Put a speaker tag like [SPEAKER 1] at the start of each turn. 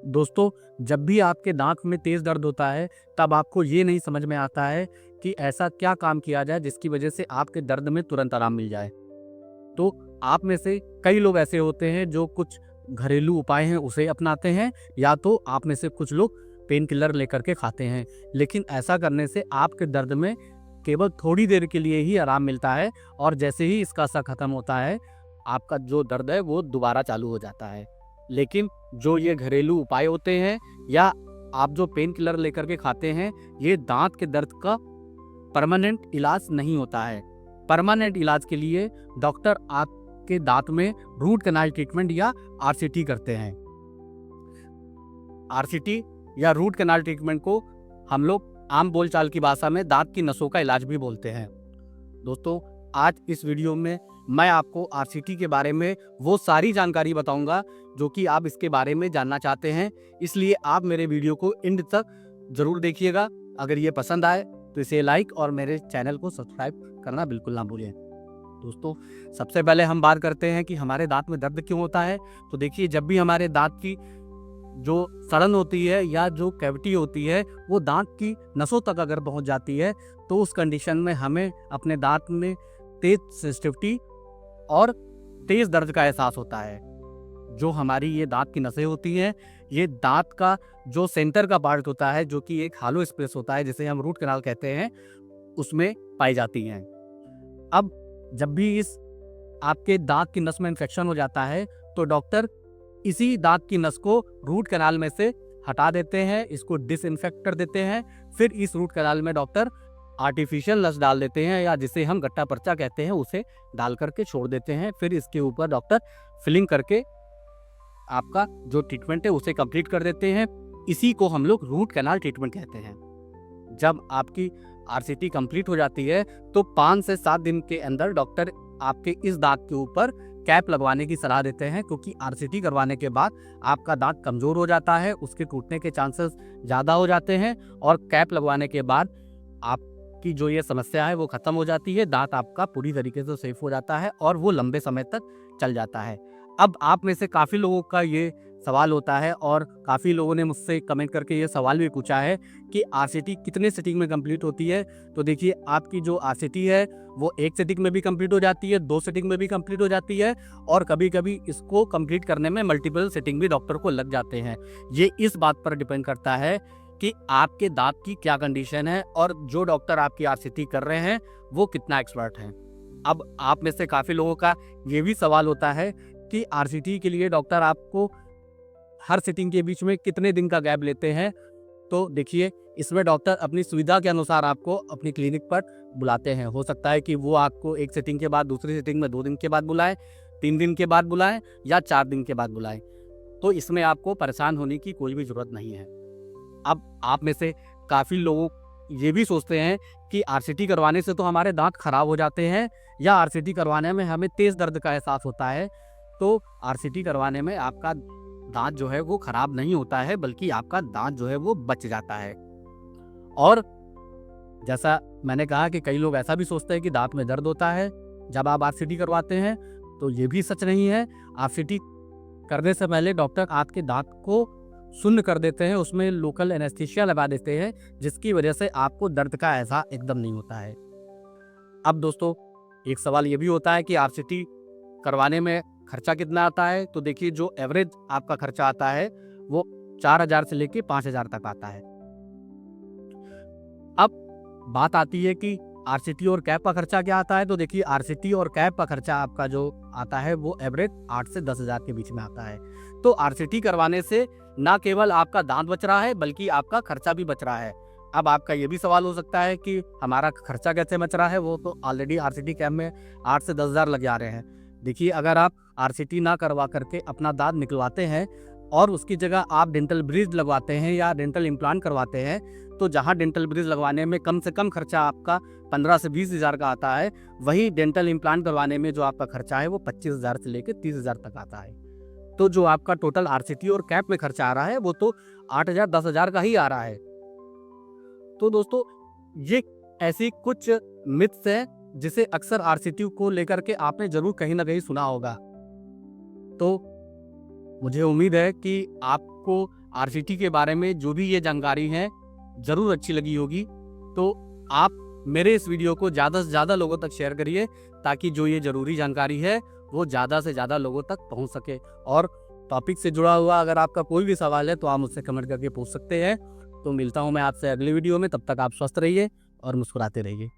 [SPEAKER 1] दोस्तों, जब भी आपके दाँत में तेज़ दर्द होता है, तब आपको ये नहीं समझ में आता है कि ऐसा क्या काम किया जाए जिसकी वजह से आपके दर्द में तुरंत आराम मिल जाए। तो आप में से कई लोग ऐसे होते हैं जो कुछ घरेलू उपाय हैं उसे अपनाते हैं, या तो आप में से कुछ लोग पेन किलर लेकर के खाते हैं। लेकिन ऐसा करने से आपके दर्द में केवल थोड़ी देर के लिए ही आराम मिलता है, और जैसे ही इसका असर खत्म होता है, आपका जो दर्द है वो दोबारा चालू हो जाता है। लेकिन जो ये घरेलू उपाय होते हैं या आप जो पेन किलर लेकर के खाते हैं, ये दाँत के दर्द का परमानेंट इलाज नहीं होता है। परमानेंट इलाज के लिए डॉक्टर आपके दाँत में रूट कैनाल ट्रीटमेंट या आरसीटी करते हैं। आरसीटी या रूट कैनाल ट्रीटमेंट को हम लोग आम बोलचाल की भाषा में दाँत की नसों का इलाज भी बोलते हैं। दोस्तों, आज इस वीडियो में मैं आपको आरसीटी के बारे में वो सारी जानकारी बताऊंगा जो कि आप इसके बारे में जानना चाहते हैं। इसलिए आप मेरे वीडियो को एंड तक ज़रूर देखिएगा। अगर ये पसंद आए तो इसे लाइक और मेरे चैनल को सब्सक्राइब करना बिल्कुल ना भूलें। दोस्तों, सबसे पहले हम बात करते हैं कि हमारे दांत में दर्द क्यों होता है। तो देखिए, जब भी हमारे दांत की जो सड़न होती है या जो कैविटी होती है वो दांत की नसों तक अगर पहुंच जाती है, तो उस कंडीशन में हमें अपने दांत में तेज सेंसिटिविटी और तेज दर्द का एहसास होता है। जो हमारी ये दांत की नसें होती हैं, ये दांत का जो सेंटर का पार्ट होता है, जो कि एक हालो स्पेस होता है जिसे हम रूट कैनाल कहते हैं, उसमें पाई जाती हैं। अब जब भी इस आपके दांत की नस में इन्फेक्शन हो जाता है, तो डॉक्टर इसी दांत की नस को रूट कैनाल में से हटा देते हैं, इसको डिसइंफेक्ट कर देते हैं। फिर इस रूट कैनाल में डॉक्टर आर्टिफिशियल नस डाल देते हैं, या जिसे हम गट्टा पर्चा कहते हैं, उसे डाल करके छोड़ देते हैं। फिर इसके ऊपर डॉक्टर फिलिंग करके आपका जो ट्रीटमेंट है उसे कंप्लीट कर देते हैं। इसी को हम लोग रूट कैनाल ट्रीटमेंट कहते हैं। जब आपकी आरसीटी कंप्लीट हो जाती है, तो 5 से 7 दिन के अंदर डॉक्टर आपके इस दांत के ऊपर कैप लगवाने की सलाह देते हैं, क्योंकि आरसीटी करवाने के बाद आपका दांत कमज़ोर हो जाता है, उसके टूटने के चांसेस ज़्यादा हो जाते हैं, और कैप लगवाने के बाद आपकी जो ये समस्या है वो ख़त्म हो जाती है। दांत आपका पूरी तरीके से सेफ हो जाता है और वो लंबे समय तक चल जाता है। अब आप में से काफ़ी लोगों का ये सवाल होता है, और काफ़ी लोगों ने मुझसे कमेंट करके ये सवाल भी पूछा है कि आरसीटी कितने सिटिंग में कंप्लीट होती है। तो देखिए, आपकी जो आरसीटी है वो 1 सिटिंग में भी कंप्लीट हो जाती है, 2 सिटिंग में भी कंप्लीट हो जाती है, और कभी-कभी इसको कंप्लीट करने में मल्टीपल सिटिंग भी डॉक्टर को लग जाते हैं। ये इस बात पर डिपेंड करता है कि आपके दांत की क्या कंडीशन है और जो डॉक्टर आपकी आरसीटी कर रहे हैं वो कितना एक्सपर्ट हैं। अब आप में से काफ़ी लोगों का ये भी सवाल होता है कि आरसीटी के लिए डॉक्टर आपको हर सिटिंग के बीच में कितने दिन का गैप लेते हैं। तो देखिए, इसमें डॉक्टर अपनी सुविधा के अनुसार आपको अपनी क्लिनिक पर बुलाते हैं। हो सकता है कि वो आपको 1 सिटिंग के बाद दूसरी सिटिंग में 2 दिन के बाद बुलाएं, 3 दिन के बाद बुलाएं, या 4 दिन के बाद बुलाएं। तो इसमें आपको परेशान होने की कोई भी ज़रूरत नहीं है। अब आप में से काफ़ी लोग ये भी सोचते हैं कि आरसीटी करवाने से तो हमारे दांत खराब हो जाते हैं, या आरसीटी करवाने में हमें तेज़ दर्द का एहसास होता है। तो आरसीटी करवाने में आपका दांत जो है वो खराब नहीं होता है, बल्कि आपका दांत जो है वो बच जाता है। और जैसा मैंने कहा कि कई लोग ऐसा भी सोचते हैं कि दांत में दर्द होता है जब आप आरसीटी करवाते हैं, तो ये भी सच नहीं है। आरसीटी करने से पहले डॉक्टर आपके दांत को शून्य कर देते हैं, उसमें लोकल एनेस्थीसिया लगा देते हैं, जिसकी वजह से आपको दर्द का एहसास एकदम नहीं होता है। अब दोस्तों, एक सवाल ये भी होता है कि आरसीटी करवाने में खर्चा कितना आता है। तो देखिए, जो एवरेज आपका खर्चा आता है वो 4,000 से लेके 5,000 तक आता है। अब बात आती है कि आरसीटी और कैप का खर्चा क्या आता है। तो देखिए, आरसीटी और कैप का खर्चा आपका जो आता है वो एवरेज 8 से 10,000 के बीच में आता है। तो आरसीटी करवाने से ना केवल आपका दांत बच रहा है, बल्कि आपका खर्चा भी बच रहा है। अब आपका ये भी सवाल हो सकता है कि हमारा खर्चा कैसे बच रहा है, वो तो ऑलरेडी आरसीटी कैप में 8 से 10,000 लग जा रहे हैं। देखिए, अगर आप आरसीटी ना करवा करके अपना दांत निकलवाते हैं और उसकी जगह आप डेंटल ब्रिज लगवाते हैं या डेंटल इम्प्लांट करवाते हैं, तो जहां डेंटल ब्रिज लगवाने में कम से कम खर्चा आपका 15 से 20,000 का आता है, वहीं डेंटल इम्प्लांट करवाने में जो आपका खर्चा है वो 25,000 से लेकर 30,000 तक आता है। तो जो आपका टोटल आरसीटी और कैप में खर्चा आ रहा है वो तो 8,000 10,000 का ही आ रहा है। तो दोस्तों, ये ऐसी कुछ मिथ्स हैं जिसे अक्सर आरसीटी को लेकर के आपने जरूर कहीं ना कहीं सुना होगा। तो मुझे उम्मीद है कि आपको आरसीटी के बारे में जो भी ये जानकारी है ज़रूर अच्छी लगी होगी। तो आप मेरे इस वीडियो को ज़्यादा से ज़्यादा लोगों तक शेयर करिए, ताकि जो ये ज़रूरी जानकारी है वो ज़्यादा से ज़्यादा लोगों तक पहुंच सके। और टॉपिक से जुड़ा हुआ अगर आपका कोई भी सवाल है तो आप मुझसे कमेंट करके पूछ सकते हैं। तो मिलता हूं मैं आपसे अगली वीडियो में, तब तक आप स्वस्थ रहिए और मुस्कुराते रहिए।